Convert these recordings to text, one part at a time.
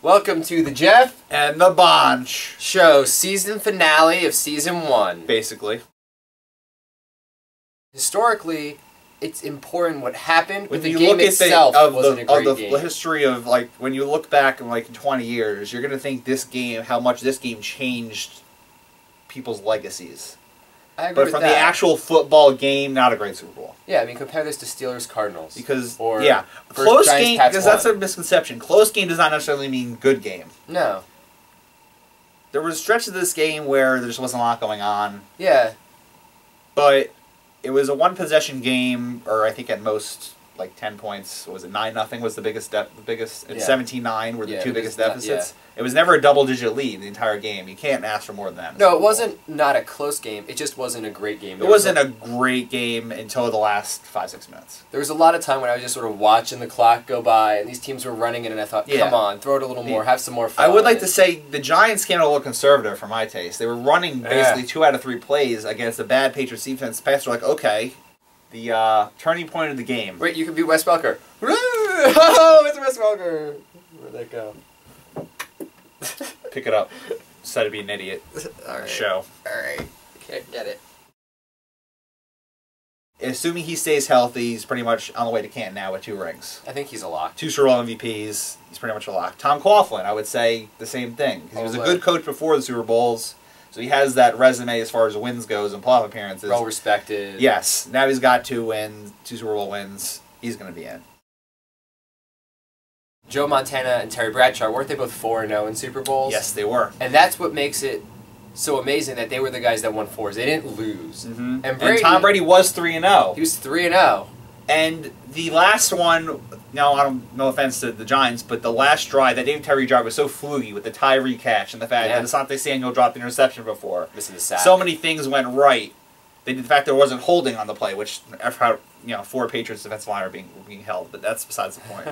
Welcome to the Jeff and the Bonch Show, season finale of season 1. Basically. Historically, it's important what happened, but When the you game look at itself wasn't a great game. The history of, like, when you look back in, like, 20 years, you're going to think this game, how much this game changed people's legacies. I agree But with from that. the actual football game, not a great Super Bowl. Yeah, I mean, compare this to Steelers-Cardinals. Because, or yeah, close game, because that's a misconception. Close game does not necessarily mean good game. No. There was stretches of this game where there just wasn't a lot going on. Yeah. But it was a one-possession game, or I think at most, like, 10 points. Was it 9-0 was the biggest, and 17-9 were the two biggest deficits. It was never a double-digit lead the entire game. You can't ask for more than that. No, it wasn't not a close game. It just wasn't a great game. It wasn't a great game until the last 5-6 minutes. There was a lot of time when I was just sort of watching the clock go by, and these teams were running in, and I thought, come on, throw it a little more, have some more fun. I would like to say the Giants came a little conservative for my taste. They were running basically 2 out of 3 plays against a bad Patriots defense. Pats were like, okay, the turning point of the game. Wait, you could be Wes Welker. Oh, it's Wes Welker. Where'd that go? Pick it up. Decided to be an idiot. All right. Show. Alright. Can't get it. Assuming he stays healthy, he's pretty much on the way to Canton now with 2 rings. I think he's a lock. 2 Super Bowl MVPs. He's pretty much a lock. Tom Coughlin, I would say the same thing. Because he was a good coach before the Super Bowls. So he has that resume as far as wins goes and playoff appearances. Well respected. Yes. Now he's got 2 wins, 2 Super Bowl wins. He's going to be in. Joe Montana and Terry Bradshaw, weren't they both 4-0 in Super Bowls? Yes, they were. And that's what makes it so amazing that they were the guys that won 4s. They didn't lose. Mm-hmm. And Tom Brady was 3-0. He was 3-0. And the last one, no offense to the Giants, but the last drive, that David Tyree drive was so fluky with the Tyree catch and the fact that Asante Samuel dropped the interception before. Missing the sack. So many things went right. The fact there wasn't holding on the play, which 4 Patriots defensive line were being held, but that's besides the point.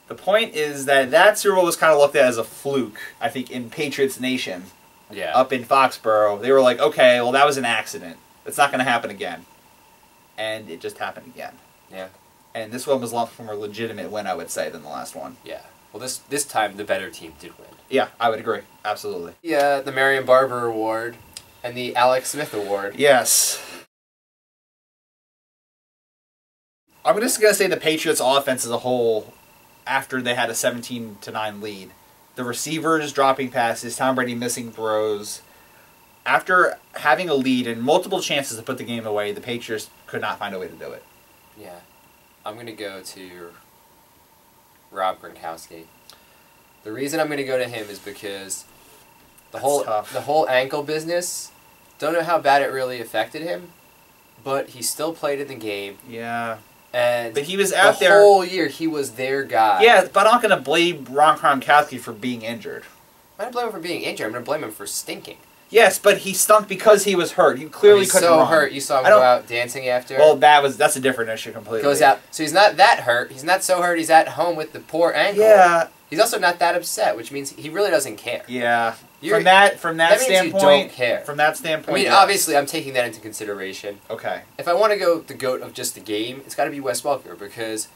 The point is that Super Bowl was kind of looked at as a fluke, I think, in Patriots Nation. Yeah. Up in Foxborough. They were like, okay, well, that was an accident. It's not going to happen again. And it just happened again. Yeah. And this one was a lot more legitimate win, I would say, than the last one. Yeah. Well, this time the better team did win. Yeah, I would agree. Absolutely. Yeah, the Marion Barber Award and the Alex Smith Award. Yes. I'm just going to say the Patriots offense as a whole, after they had a 17-9 lead, the receivers dropping passes, Tom Brady missing throws. After having a lead and multiple chances to put the game away, the Patriots could not find a way to do it. Yeah. I'm going to go to Rob Gronkowski. The reason I'm going to go to him is because the whole ankle business, don't know how bad it really affected him, but he still played in the game. Yeah. But he was out there the whole year. He was their guy. Yeah, but I'm not going to blame Ron Gronkowski for being injured. I'm not going to blame him for being injured. I'm going to blame him for stinking. Yes, but he stunk because he was hurt. He clearly couldn't run. He's so hurt. You saw him go out dancing after. Well, that's a different issue completely. Goes out. So he's not that hurt. He's not so hurt. He's at home with the poor ankle. Yeah. He's also not that upset, which means he really doesn't care. Yeah. From that standpoint, you don't care. From that standpoint, I mean, obviously, I'm taking that into consideration. Okay. If I want to go the GOAT of just the game, it's got to be Wes Welker because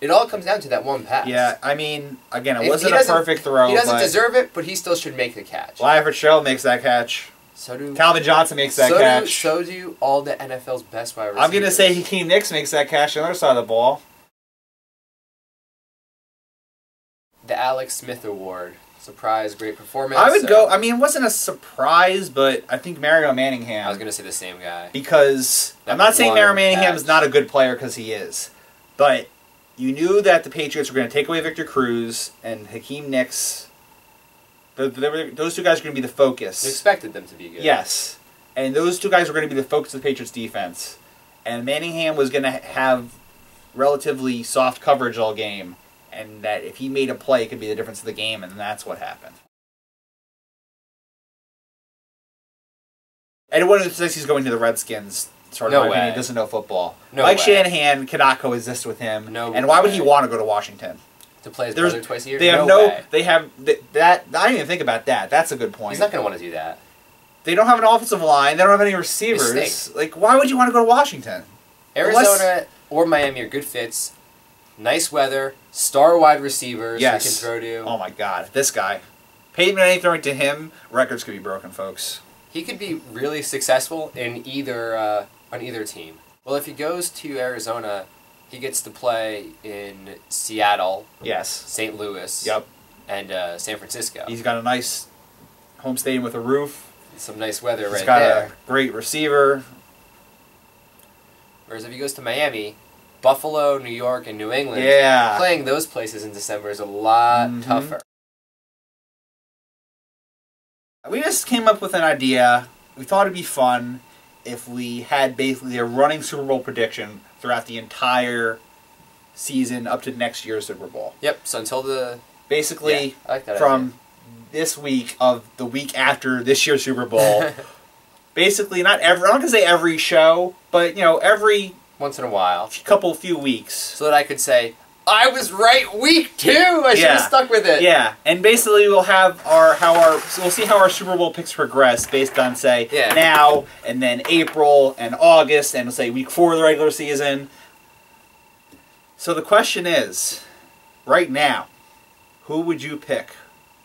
it all comes down to that one pass. Yeah, I mean, again, it wasn't a perfect throw. He doesn't deserve it, but he still should make the catch. Larry Fitzgerald makes that catch. So do Calvin Johnson makes that catch. So do all the NFL's best wide receivers. I'm going to say Hakeem Nicks makes that catch on the other side of the ball. The Alex Smith Award. Surprise, great performance. I would go, I mean, it wasn't a surprise, but I think Mario Manningham. I was going to say the same guy. Because, I'm not saying Mario Manningham is not a good player, because he is. But you knew that the Patriots were going to take away Victor Cruz and Hakeem Nicks. Those 2 guys were going to be the focus. You expected them to be good. Yes. And those 2 guys were going to be the focus of the Patriots defense. And Manningham was going to have relatively soft coverage all game. And that if he made a play, it could be the difference of the game, and that's what happened. Anyone who says he's going to the Redskins, sort of, my opinion, doesn't know football. Mike Shanahan cannot coexist with him. And why would he want to go to Washington? To play his brother twice a year? They have They have that. I didn't even think about that. That's a good point. He's not going to want to do that. They don't have an offensive line. They don't have any receivers. Like, why would you want to go to Washington? Arizona or Miami are good fits. nice weather, star wide receivers Yes. who can throw to. Oh my God, this guy. Peyton Manning throwing to him, records could be broken, folks. He could be really successful in either on either team. Well, if he goes to Arizona, he gets to play in Seattle, Yes. St. Louis, Yep. and San Francisco. He's got a nice home stadium with a roof. Some nice weather He's right got there. a great receiver. Whereas if he goes to Miami, Buffalo, New York, and New England, Yeah. playing those places in December is a lot tougher. We just came up with an idea. We thought it'd be fun if we had basically a running Super Bowl prediction throughout the entire season up to next year's Super Bowl. Yep, so until the... Basically, Yeah, I like that from idea. this week of the week after this year's Super Bowl, basically not every, I'm not going to say every show, but, you know, every Once in a while. few weeks. So that I could say, I was right week 2! I should have stuck with it! Yeah, and basically we'll have so we'll see how our Super Bowl picks progress based on, say, now, and then April, and August, and we'll say week 4 of the regular season. So the question is, right now, who would you pick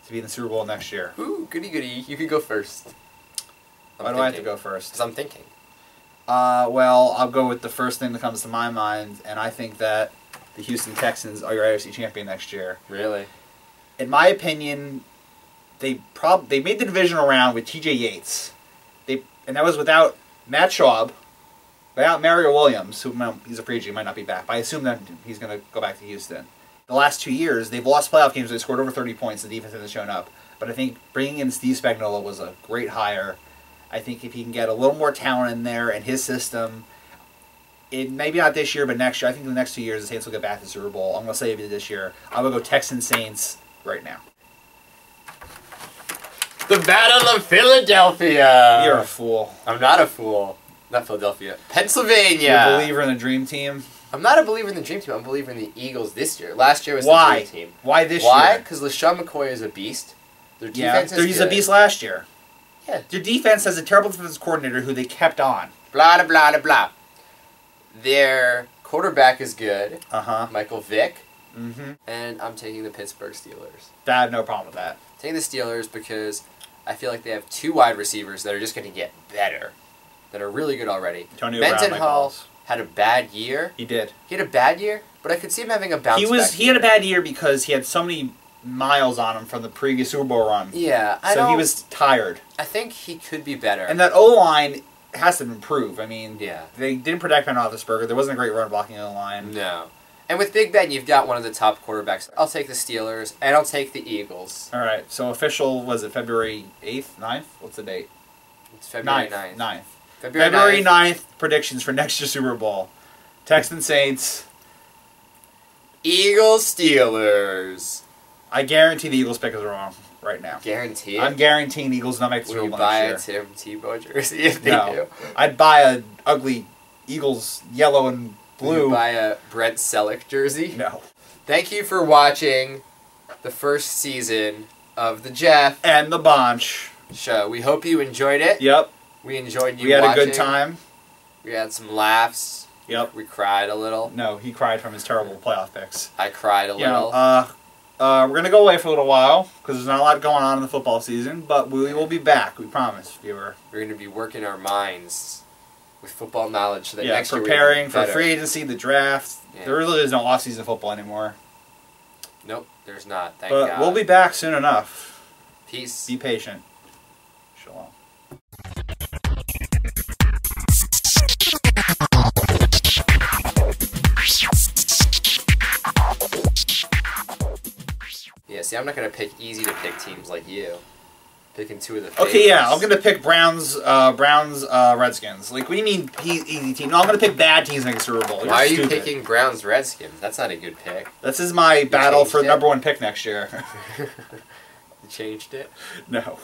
to be in the Super Bowl next year? Ooh, goody goody. You can go first. Why do I have to go first? Because I'm thinking. Well, I'll go with the first thing that comes to my mind, and I think that the Houston Texans are your AFC champion next year. Really? In my opinion, they made the divisional round with T.J. Yates, and that was without Matt Schaub, without Mario Williams, who he's a free agent, he might not be back. But I assume that he's going to go back to Houston. The last 2 years, they've lost playoff games where they scored over 30 points. The defense hasn't shown up. But I think bringing in Steve Spagnuolo was a great hire. I think if he can get a little more talent in there and his system, maybe not this year, but next year. I think in the next 2 years, the Saints will get back to the Super Bowl. I'm going to say maybe this year. I will go Texans Saints right now. The Battle of Philadelphia! You're a fool. I'm not a fool. Not Philadelphia. Pennsylvania! You're a believer in the Dream Team? I'm not a believer in the Dream Team. I'm a believer in the Eagles this year. Last year was the Dream Team. Why this year? Why? Because LaShawn McCoy is a beast. Their defense is good. He's a beast last year. Yeah. Their defense has a terrible defensive coordinator who they kept on. Blah, blah, blah, blah. Their quarterback is good. Uh-huh. Michael Vick. Mm-hmm. And I'm taking the Pittsburgh Steelers. I have no problem with that. Taking the Steelers because I feel like they have 2 wide receivers that are just going to get better. That are really good already. Mendenhall had a bad year. He did. He had a bad year, but I could see him having a bounce back. He had a bad year because he had so many miles on him from the previous Super Bowl run. Yeah, so he was tired. I think he could be better. And that O-line has to improve. I mean, yeah. They didn't protect Ben Roethlisberger. There wasn't a great run blocking O-line. No. And with Big Ben, you've got one of the top quarterbacks. I'll take the Steelers, and I'll take the Eagles. All right. So official, was it February 8th, 9th? What's the date? It's February 9th. 9th. February 9th, predictions for next year's Super Bowl. Texans Saints. Eagles Steelers. I guarantee the Eagles pick is wrong right now. Guarantee it? I'm guaranteeing the Eagles not make the Super Bowl next year. Will you buy a Tim Tebow jersey if they do? I'd buy a ugly Eagles yellow and blue. Will you buy a Brent Selleck jersey? No. Thank you for watching the first season of the Jeff and the Bonch show. We hope you enjoyed it. Yep. We enjoyed you watching. We had a good time. We had some laughs. Yep. We cried a little. No, he cried from his terrible playoff picks. I cried a little. We're going to go away for a little while because there's not a lot going on in the football season, but we will be back, we promise, viewer. We're going to be working our minds with football knowledge so that next year preparing for free agency, the draft. Yeah. There really is no off-season football anymore. Nope, there's not. Thank God. But we'll be back soon enough. Peace. Be patient. Shalom. Yeah, see, I'm not going to pick easy to pick teams like you. Picking 2 of the favorites. Okay, yeah, I'm going to pick Browns, Redskins. Like, what do you mean easy team? No, I'm going to pick bad teams in the Super Bowl. Why are you picking Browns, Redskins? That's not a good pick. This is my battle for #1 pick next year. You changed it? No.